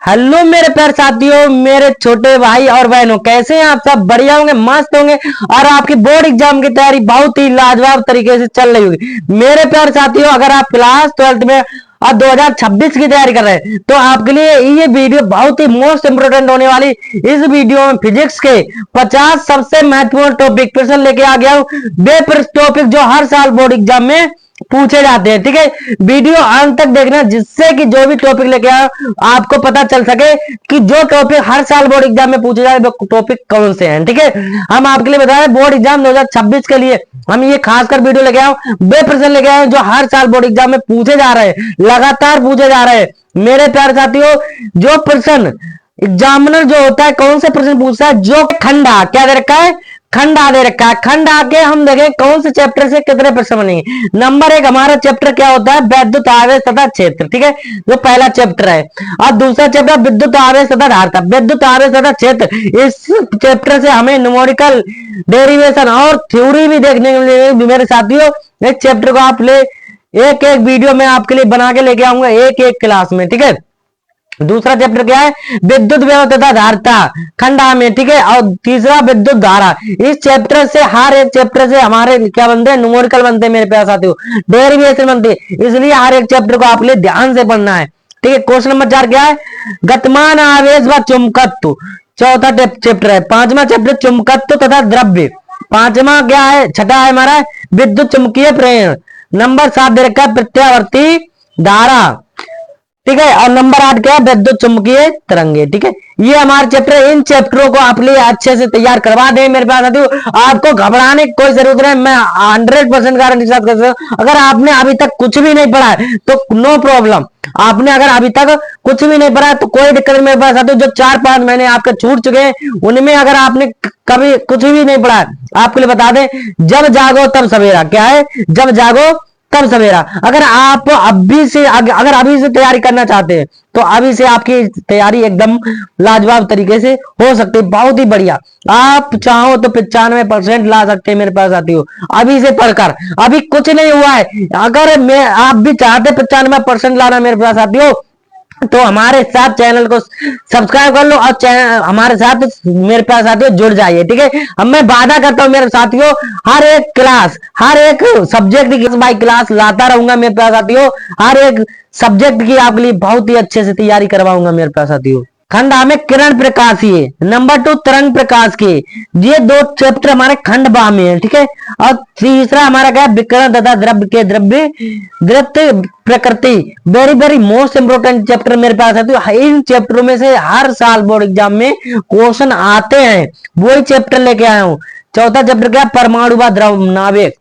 Hello मेरे प्यारे साथियों, मेरे छोटे भाई और बहनों, कैसे हैं आप? सब बढ़िया होंगे, मस्त होंगे और आपकी बोर्ड एग्जाम की तैयारी बहुत ही लाजवाब तरीके से चल रही होगी। मेरे प्यारे साथियों, अगर आप क्लास 12th में और 2026 की तैयारी कर रहे हैं तो आपके लिए ये वीडियो बहुत ही मोस्ट इंपोर्टेंट होने वाली। इस वीडियो में फिजिक्स के 50 सबसे महत्वपूर्ण टॉपिक प्रश्न लेके आ गया हूं, वे टॉपिक जो हर साल बोर्ड एग्जाम में पूछे जाते हैं। ठीक है, वीडियो अंत तक देखना जिससे कि जो भी टॉपिक लेके आए आपको पता चल सके कि जो टॉपिक हर साल बोर्ड एग्जाम में पूछे जाए वो टॉपिक कौन से हैं। ठीक है, हम आपके लिए बता रहे बोर्ड एग्जाम 2026 के लिए हम ये खासकर वीडियो लेके आए, वे प्रश्न लेके आए जो हर साल बोर्ड एग्जाम में पूछे जा रहे हैं, लगातार पूछे जा रहे हैं। मेरे प्यारे साथियों, जो प्रश्न एग्जामिनर जो होता है कौन से प्रश्न पूछता है, जो खंडा क्या दे रखा है, खंडा दे रखा है। खंड आके हम देखें कौन से चैप्टर से कितने प्रश्न बनेंगे। नंबर 1 हमारा चैप्टर क्या होता है, विद्युत आवेश तथा क्षेत्र। ठीक है, जो पहला चैप्टर है। और दूसरा चैप्टर विद्युत आवेश तथा धारिता, विद्युत आवेश तथा क्षेत्र। इस चैप्टर से हमें न्यूमेरिकल डेरिवेशन और थ्योरी भी देखने को मिलेगी। मेरे साथियों, इस चैप्टर को आप ले एक एक वीडियो में आपके लिए बना के लेके आऊंगा एक एक क्लास में। ठीक है, दूसरा चैप्टर क्या है, विद्युत व्यवस्था तथा धारिता खंडा में। ठीक है, और तीसरा विद्युत धारा। इस चैप्टर से हर एक चैप्टर से हमारे क्या बनते हैं, न्यूमेरिकल बनते हैं मेरे प्यारे साथियों, डेरिवेशन बनते हैं। इसलिए हर एक चैप्टर को आप लिए ध्यान से पढ़ना है। ठीक है, क्वेश्चन नंबर 4 क्या है, गतिमान आवेश व चुंबकत्व चौथा चैप्टर है। पांचवा चैप्टर चुंबकत्व तथा द्रव्य। पांचवा क्या है, छठा है हमारा विद्युत चुंबकीय प्रेरण। नंबर 7 दे रखा है प्रत्यावर्ती धारा। ठीक है, और नंबर 8 क्या है, विद्युत चुंबकीय तरंगे। ठीक है, ये हमारे चैप्टर। इन चैप्टरों को आप लिए अच्छे से तैयार करवा दें मेरे पास साथियों, आपको घबराने की कोई जरूरत नहीं। मैं 100% गारंटी के साथ कर सकता हूं। अगर आपने अभी तक कुछ भी नहीं पढ़ा है तो नो प्रॉब्लम, आपने अगर अभी तक कुछ भी नहीं पढ़ा है तो कोई दिक्कत नहीं मेरे पास साथियों। जो 4-5 महीने आपके छूट चुके हैं उनमें अगर आपने कभी कुछ भी नहीं पढ़ा है, आपके लिए बता दें, जब जागो तब सवेरा। क्या है, जब जागो तब सवेरा। अगर आप अगर अभी से तैयारी करना चाहते हैं तो अभी से आपकी तैयारी एकदम लाजवाब तरीके से हो सकती है, बहुत ही बढ़िया। आप चाहो तो 95% ला सकते हैं मेरे पास साथियों, अभी से पढ़कर। अभी कुछ नहीं हुआ है, अगर मैं आप भी चाहते 95% लाना मेरे पास साथियों तो हमारे साथ चैनल को सब्सक्राइब कर लो और चैनल हमारे साथ मेरे पास साथियों जुड़ जाइए। ठीक है, अब मैं वादा करता हूं मेरे साथियों, हर एक क्लास, हर एक सब्जेक्ट की बाई क्लास लाता रहूंगा मेरे पास साथियों। हर एक सब्जेक्ट की आपके लिए बहुत ही अच्छे से तैयारी करवाऊंगा मेरे पास साथियों। खंड हमें किरण प्रकाशीय, नंबर 2 तरंग प्रकाश के। ये दो चैप्टर हमारे खंड बा में है। ठीक है, और तीसरा हमारा क्या है, विकिरण तथा द्रव्य के द्रव्य द्रव्य प्रकृति। Very very most important chapter मेरे पास है। तो इन चैप्टरों में से हर साल बोर्ड एग्जाम में क्वेश्चन आते हैं, वही चैप्टर लेके आया हूं। चौथा चैप्टर क्या, परमाणु व द्रव नाभिक।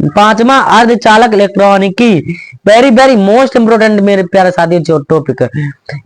पांचवा अर्धचालक इलेक्ट्रॉनिकी। वेरी वेरी मोस्ट इंपोर्टेंट मेरे प्यारे साथी जो टॉपिक है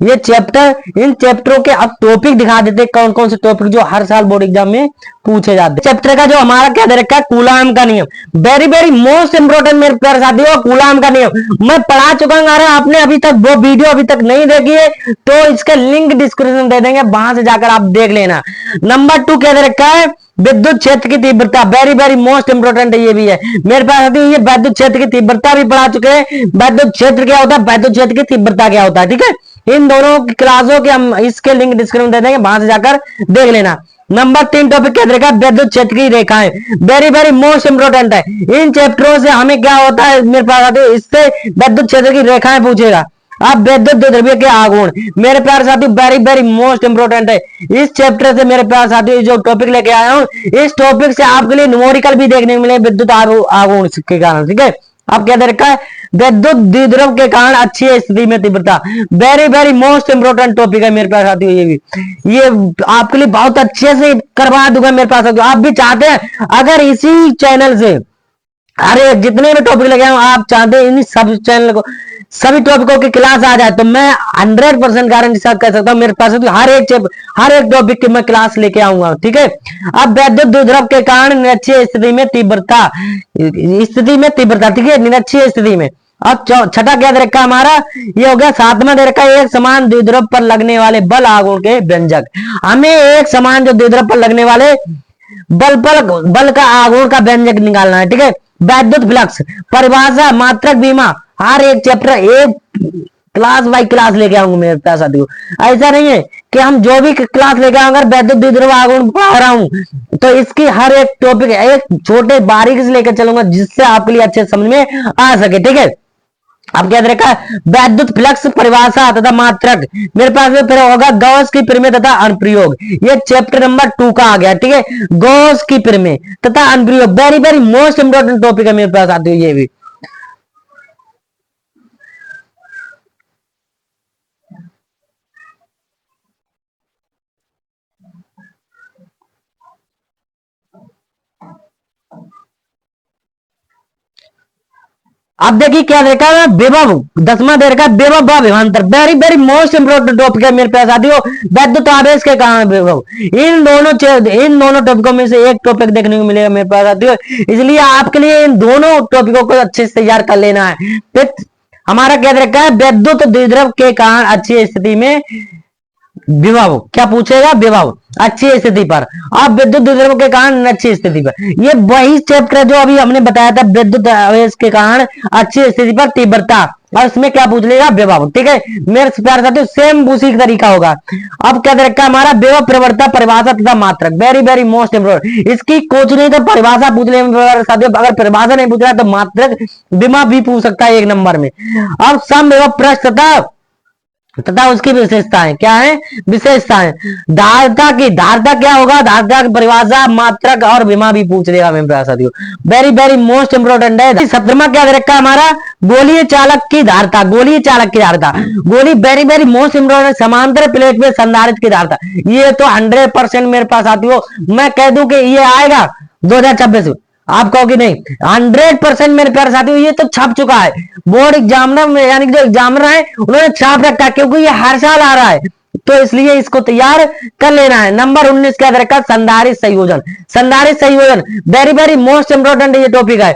ये चैप्टर। इन चैप्टरों के अब टॉपिक दिखा देते कौन कौन से टॉपिक जो हर साल बोर्ड एग्जाम में पूछे जाते हैं। चैप्टर का जो हमारा क्या दे रखा है, कूलाम का नियम। वेरी वेरी मोस्ट इंपोर्टेंट मेरे प्यारे साथियों, कूलाम का नियम मैं पढ़ा चुका हूं। अगर आपने अभी तक वो वीडियो अभी तक नहीं देखी है तो इसका लिंक डिस्क्रिप्शन दे देंगे, वहां से जाकर आप देख लेना। नंबर 2 क्या दे रखा है, विद्युत क्षेत्र की तीव्रता। वेरी वेरी मोस्ट इंपोर्टेंट ये भी है मेरे पास। ये विद्युत क्षेत्र की तीव्रता भी पढ़ा चुके हैं। विद्युत क्षेत्र क्या होता है, विद्युत क्षेत्र की तीव्रता क्या होता है। ठीक है, इन दोनों क्लासों के हम इसके लिंक डिस्क्रिप्शन दे देंगे, वहां से जाकर देख लेना। नंबर 3 टॉपिक क्या रहेगा, विद्युत क्षेत्र की रेखाएं। वेरी वेरी मोस्ट इंपोर्टेंट है। इन चैप्टरों से हमें क्या होता है मेरे पास, इससे विद्युत क्षेत्र की रेखाएं पूछेगा। अब विद्युत द्रव्य के आघूर्ण मेरे प्यारे साथियों वेरी वेरी मोस्ट इंपोर्टेंट है। इस चैप्टर से मेरे प्यारे साथियों जो टॉपिक लेके आया हूं, इस टॉपिक से आपके लिए न्यूमेरिकल भी देखने को मिले विद्युत आघूर्ण के कारण। ठीक है, अब क्या दे रखा है, विद्युत द्विध्रुव के कारण अच्छी स्थिति में तीव्रता। Very very most important topic है मेरे पास साथियों। ये भी ये आपके लिए बहुत अच्छे से करवा दूंगा मेरे पास साथियों। आप भी चाहते हैं अगर इसी चैनल से अरे जितने भी टॉपिक लगे आप चाहते हैं इन सब चैनल को सभी टॉपिकों की क्लास आ जाए तो मैं 100% गारंटी साथ कर सकता हूं मेरे पास हर एक टॉपिक की मैं क्लास लेके आऊंगा। ठीक है, अब विद्युत द्विध्रुव के कारण निरक्षीय स्थिति में तीव्रता, ठीक है, निरक्षीय स्थिति में। अब छठा क्या दे रखा हमारा, ये हो गया। सातवां दे रखा है, एक समान द्विध्रुव पर लगने वाले बल आघूर्ण के व्यंजक। हमें एक समान जो द्विध्रुव पर लगने वाले बल का आघूर्ण का व्यंजक निकालना है। ठीक है, विद्युत फ्लक्स परिभाषा, मात्रक बीमा, हर एक चैप्टर एक क्लास बाई क्लास लेके आऊंगा मेरे प्यारे साथियों। ऐसा नहीं है कि हम जो भी क्लास लेके आऊंगा, अगर वैद्युत द्विध्रुव आघूर्ण पढ़ा रहा हूं तो इसकी हर एक टॉपिक एक छोटे बारीकी से लेकर चलूंगा, जिससे आपके लिए अच्छे समझ में आ सके। ठीक है, अब क्या देखा, वैद्युत फ्लक्स परिभाषा तथा मात्रक मेरे पास में फिर होगा गॉस की प्रमेय तथा अनुप्रयोग। ये चैप्टर नंबर 2 का आ गया। ठीक है, गॉस की प्रमेय तथा अनुप्रयोग very very most important topic है मेरे पास आती है ये भी। अब देखिए क्या देखा है, विभव 10वां दे रखा है, विभव व विभवांतर very very most important topic है मेरे प्यारे साथियों। वैद्युत आवेश के कारण विभव, इन दोनों टॉपिकों में से एक टॉपिक देखने को मिलेगा मेरे प्यारे साथियों, इसलिए आपके लिए इन दोनों टॉपिकों को अच्छे से तैयार कर लेना है। फिर हमारा क्या दे रखा है, वैद्युत द्विध्रुव के कारण अच्छी स्थिति में विभव, क्या पूछेगा, विभव अच्छी स्थिति पर, अब विद्युत द्विध्रुव के कारण अच्छी स्थिति पर। ये वही चैप्टर है जो अभी हमने बताया था, विद्युत आवेश के कारण अच्छी स्थिति पर तीव्रता, और इसमें क्या पूछ लेगा, विभव। ठीक है मेरे प्यारे साथियों, सेम उसी तरीका होगा। अब क्या देखा हमारा, विभव प्रवणता परिभाषा तथा मात्रक वेरी वेरी मोस्ट इंपोर्टेंट। इसकी कुछ नहीं तो परिभाषा पूछ ले साथियों, अगर परिभाषा नहीं पूछ रहा तो मात्रक विमा भी पूछ सकता है 1 नंबर में। अब सम विभव पृष्ठ तथा उसकी विशेषताएं क्या है, विशेषताएं धारता क्या होगा, धारता की परिभाषा, मात्रक और विमा भी पूछ लेगा मेरे प्यारे साथियों, वेरी वेरी मोस्ट इंपोर्टेंट है। 17वां क्या दे रखा है हमारा, गोलीय चालक की धारता, गोलीय चालक की धारता, गोली वेरी वेरी मोस्ट इंपोर्टेंट, समांतर प्लेट में संधारित्र की धारता। ये तो 100% मेरे पास साथियों, मैं कह दूं कि ये आएगा 2026 में, आप कहोगे नहीं, 100% मेरे प्यारे साथियों ये तो छप चुका है। बोर्ड एग्जामिनर में यानी कि जो एग्जामिनर है उन्होंने छाप रखा है, क्योंकि ये हर साल आ रहा है, तो इसलिए इसको तैयार कर लेना है। नंबर 19 क्या रखा, संधारित्र संयोजन, संधारित्र संयोजन वेरी वेरी मोस्ट इंपोर्टेंट ये टॉपिक है।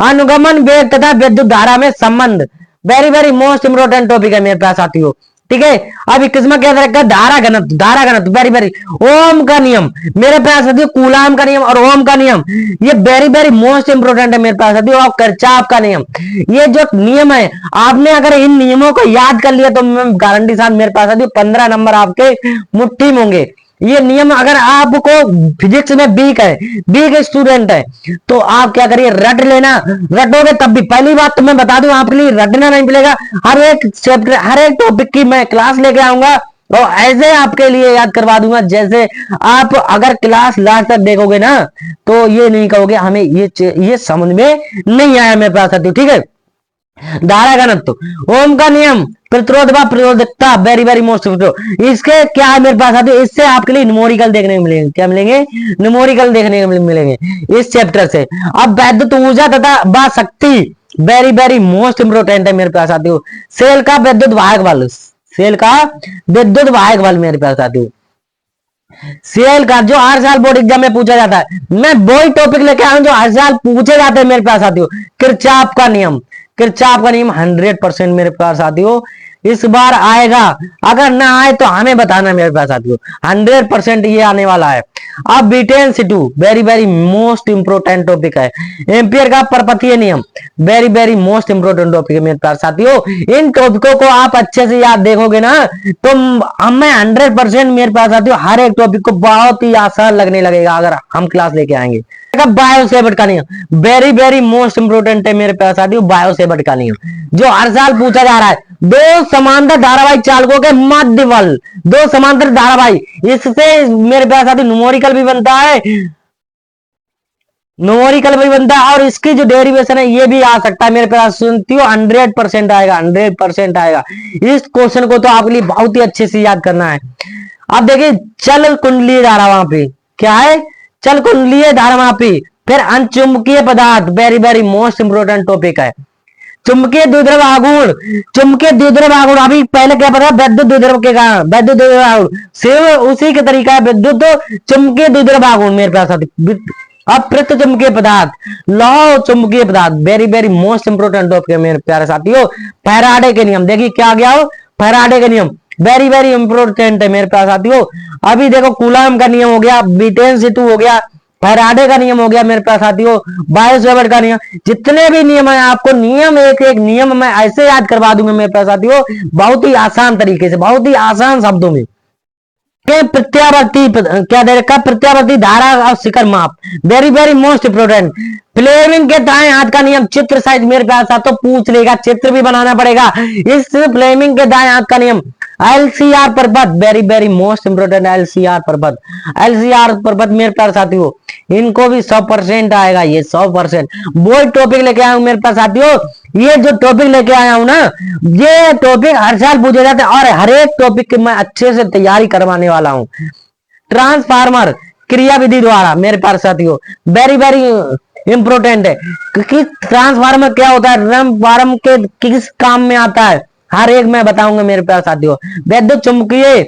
अनुगमन वेग तथा विद्युत धारा में संबंध very very most important topic है मेरे प्यारे साथियों। ठीक है, अब 21वां क्या रखा, धारा घनत्व, धारा घनत्व वेरी वेरी, ओम का नियम मेरे पास साथियों, कूलाम का नियम और ओम का नियम ये वेरी वेरी मोस्ट इंपोर्टेंट है मेरे पास साथियों। और किरचॉफ का नियम, ये जो नियम है आपने अगर इन नियमों को याद कर लिया तो मैं गारंटी साथ मेरे पास साथियों 15 नंबर आपके मुट्ठी में होंगे। ये नियम अगर आपको फिजिक्स में वीक स्टूडेंट है तो आप क्या करिए, रट लेना, रटोगे तब भी। पहली बात तो मैं बता दूं, आपके लिए रटना नहीं मिलेगा, हर एक चैप्टर हर एक टॉपिक की मैं क्लास लेके आऊंगा और ऐसे आपके लिए याद करवा दूंगा, जैसे आप अगर क्लास लास्ट तक देखोगे ना तो ये नहीं कहोगे हमें ये समझ में नहीं आया मेरे पास। ठीक है, धारा घनत्व, ओम का नियम, प्रतिरोध व प्रतिरोधकता वेरी वेरी मोस्ट, इसके क्या है मेरे पास आते, इससे आपके लिए न्यूमेरिकल देखने को मिलेंगे, क्या मिलेंगे, न्यूमेरिकल देखने को मिलेंगे इस चैप्टर से। अब वैद्युत ऊर्जा तथा व शक्ति वेरी वेरी मोस्ट इंपोर्टेंट है मेरे पास आते हो। सेल का विद्युत वाहक बल, सेल का विद्युत वाहक बल मेरे पास आते हो, सेल का जो हर साल बोर्ड एग्जाम में पूछा जाता है, मैं वही टॉपिक लेके आया हूं जो हर साल पूछे जाते हैं मेरे पास साथियों। किरचॉफ का नियम, किरचॉफ का नियम 100% मेरे पास साथियों इस बार आएगा, अगर ना आए तो हमें बताना मेरे पास साथियों, 100% ये आने वाला है। अब beaten C2 very very most important topic है। एम्पियर का परपथीय नियम very very most important topic है मेरे पास साथियों। इन टॉपिकों को आप अच्छे से याद देखोगे ना तो हमें 100% मेरे पास साथियों हर एक टॉपिक को बहुत ही आसान लगने लगेगा अगर हम क्लास लेके आएंगे। बायोसेवर्ट का नियम वेरी वेरी मोस्ट इंपोर्टेंट है मेरे पास साथियों, बायोसेवर्ट का नियम जो हर साल पूछा जा रहा है। दो समांतर धारावाही चालकों के मध्य बल, दो समांतर धारावाही, इससे मेरे पास साथियों न्यूमेरिकल भी बनता है, न्यूमेरिकल भी बनता है और इसकी जो डेरिवेशन है ये भी आ सकता है मेरे पास सुनती हो, 100% आएगा, 100% आएगा। इस क्वेश्चन को तो आपके लिए बहुत ही अच्छे से याद करना है। अब देखिए चल कुंडलीय धारा, वहां पे क्या है, चल कुंडलीय धारामापी, फिर अनचुंबकीय पदार्थ very very most important topic है। चुंबकीय द्विध्रुव आघूर्ण, चुंबकीय द्विध्रुव आघूर्ण अभी पहले क्या पता, विद्युत द्विध्रुव के कारण विद्युत द्विध्रुव आघूर्ण, सेम उसी के तरीका है विद्युत चुंबकीय द्विध्रुव आघूर्ण मेरे पास। अप्रत चुंबकीय पदार्थ, लौह चुंबकीय पदार्थ very very most important topic है मेरे प्यारे साथियों। फैराडे के नियम, देखिए क्या गया हो, फैराडे के नियम वेरी वेरी इंपोर्टेंट है मेरे पास साथियों। अभी देखो कूलाम का नियम हो गया, बीटेन C2 हो गया, फैराडे का नियम हो गया मेरे पास साथियों, बायोसेवर्ट का नियम, जितने भी नियम है आपको नियम एक एक नियम मैं ऐसे याद करवा दूंगा मेरे पास साथियों, बहुत ही आसान तरीके से, बहुत ही आसान शब्दों में। प्रत्यावर्ती क्या दे रखा, प्रत्यावर्ती धारा और शिखर माप, very very most important. Fleming के दाएं हाथ का नियम, चित्र साइज मेरे पास तो पूछ लेगा, चित्र भी बनाना पड़ेगा। इस फ्लेमिंग के दाएं हाथ का नियम, एलसीआर पर्वत, very very most important, LCR पर्वत, एलसीआर पर्वत मेरे पास साथियों, इनको भी 100% आएगा, ये 100%। वो टॉपिक लेके आया हूं मेरे पास साथियों, ये जो टॉपिक लेके आया हूं ना, ये टॉपिक हर साल पूछे जाते हैं और हर एक टॉपिक की मैं अच्छे से तैयारी करवाने वाला हूं। ट्रांसफार्मर क्रिया विधि द्वारा मेरे पास साथियों, वेरी वेरी इंपोर्टेंट है, क्योंकि ट्रांसफार्मर क्या होता है, ट्रांसफार्मर के किस काम में आता है, हर एक मैं बताऊंगा मेरे पास साथियों। वैद्युत चुंबकीय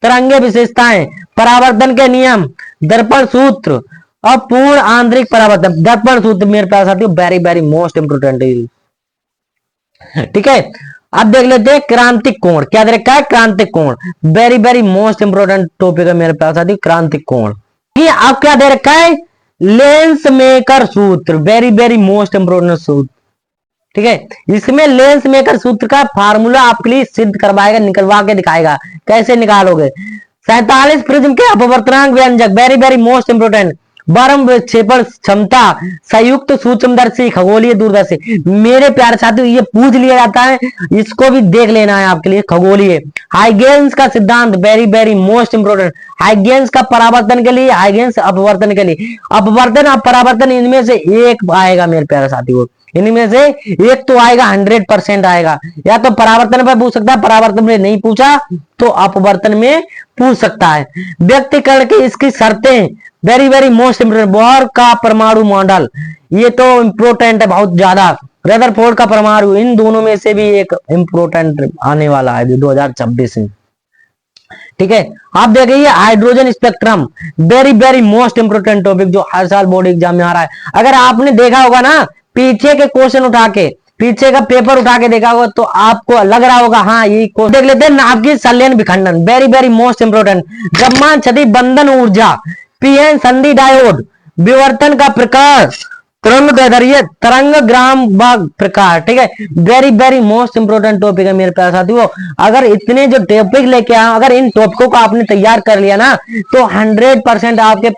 तरंगे विशेषताएं, परावर्तन के नियम, दर्पण सूत्र और पूर्ण आंतरिक परावर्तन, दर्पण सूत्र मेरे पास साथियों वेरी वेरी मोस्ट इंपोर्टेंट है। ठीक है, अब देख लेते हैं क्रांतिक कोण, क्या दे रखा है, क्रांतिक कोण, very very most important topic है मेरे पास साथियों, क्रांतिक कोण। ये अब क्या दे रखा है, लेंस मेकर सूत्र, वेरी वेरी मोस्ट इंपोर्टेंट सूत्र। ठीक है, इसमें लेंस मेकर सूत्र का फार्मूला आपके लिए सिद्ध करवाएगा, निकलवा के दिखाएगा कैसे निकालोगे। 47 प्रिज्म के अपवर्तनांक व्यंजक, वेरी वेरी मोस्ट इंपोर्टेंट। बारम विक्षेपण क्षमता, संयुक्त सूक्ष्मदर्शी, खगोलीय दूरदर्शी, मेरे प्यारे साथियों ये पूछ लिया जाता है, इसको भी देख लेना है आपके लिए। खगोलीय, हाइगेंस का सिद्धांत, very very most important, Huygens का परावर्तन के लिए, हाइगेंस अपवर्तन के लिए, अपवर्तन और परावर्तन इनमें से एक आएगा मेरे प्यारे साथियों, इनमें से एक तो आएगा, 100% आएगा, या तो परावर्तन पर पूछ सकता है, परावर्तन में नहीं पूछा तो अपवर्तन में पूछ सकता है। व्यक्तिकरण की इसकी शर्तें, very very most important. Bohr का परमाणु मॉडल, ये तो इंपोर्टेंट है बहुत ज्यादा। रदरफोर्ड का परमाणु, इन दोनों में से भी एक इंपोर्टेंट आने वाला है 2026 में। ठीक है, आप देखिए hydrogen spectrum, very very most important topic जो हर साल बोर्ड एग्जाम में आ रहा है। अगर आपने देखा होगा ना पीछे के क्वेश्चन उठा के, पीछे का पेपर उठा के देखा होगा तो आपको लग रहा होगा हाँ ये देख लेते हैं। नाभ की संलयन विखंडन, वेरी वेरी मोस्ट इंपोर्टेंट। द्रव्यमान क्षति बंधन ऊर्जा, पीएन संधि डायोड, विवर्तन का प्रकार, तरंग दैर्ध्य, तरंग ग्राम प्रकार। ठीक है, very very most important topic है मेरे प्यारे साथियों। अगर इतने जो टॉपिक लेके आए, अगर इन टॉपिकों को आपने तैयार कर लिया ना तो 100% आपके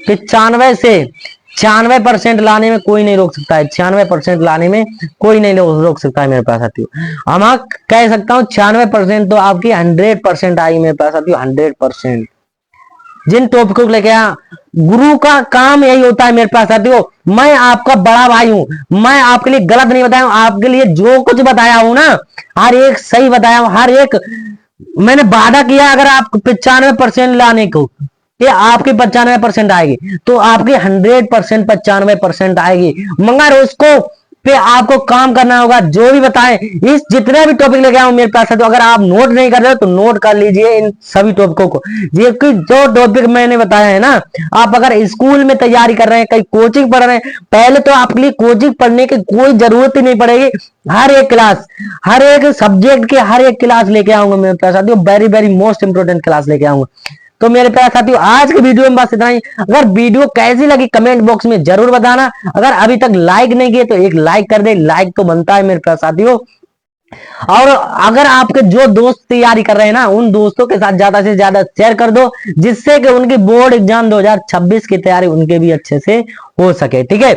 95 से 96% लाने में कोई नहीं रोक सकता है, 96% लाने में कोई नहीं रोक सकता है मेरे पास साथियों। हम कह सकता हूँ 96% तो आपकी 100% आएगी मेरे पास साथियों, 100%। जिन टॉपिकों को लेके आया, गुरु का काम यही होता है मेरे पास साथियों, मैं आपका बड़ा भाई हूं, मैं आपके लिए गलत नहीं बताया हूं, आपके लिए जो कुछ बताया हूं ना हर एक सही बताया हूं, हर एक मैंने वादा किया। अगर आप 95% लाने को, ये आपकी 95% आएगी तो आपकी 100% 95% आएगी, मगर उसको पे आपको काम करना होगा। जो भी बताएं, इस जितने भी टॉपिक लेके आऊं मेरे पास है, तो अगर आप नोट नहीं कर रहे हो तो नोट कर लीजिए इन सभी टॉपिकों को। ये जो टॉपिक मैंने बताया है ना, आप अगर स्कूल में तैयारी कर रहे हैं, कहीं कोचिंग पढ़ रहे हैं, पहले तो आपके लिए कोचिंग पढ़ने की कोई जरूरत ही नहीं पड़ेगी। हर एक क्लास, हर एक सब्जेक्ट के हर एक क्लास लेके आऊंगा मेरे पास साथियों, very very most important class लेके आऊंगा। तो मेरे प्यारे साथियों आज के वीडियो में बस इतना ही। अगर वीडियो कैसी लगी कमेंट बॉक्स में जरूर बताना। अगर अभी तक लाइक नहीं किए तो एक लाइक कर दे, लाइक तो बनता है मेरे प्यारे साथियों। और अगर आपके जो दोस्त तैयारी कर रहे हैं ना, उन दोस्तों के साथ ज्यादा से ज्यादा शेयर कर दो, जिससे कि उनकी बोर्ड एग्जाम 2026 की तैयारी उनके भी अच्छे से हो सके। ठीक है,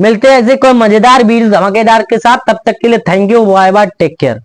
मिलते हैं ऐसे कोई मजेदार वीडियो धमाकेदार के साथ, तब तक के लिए thank you, bye bye, take care.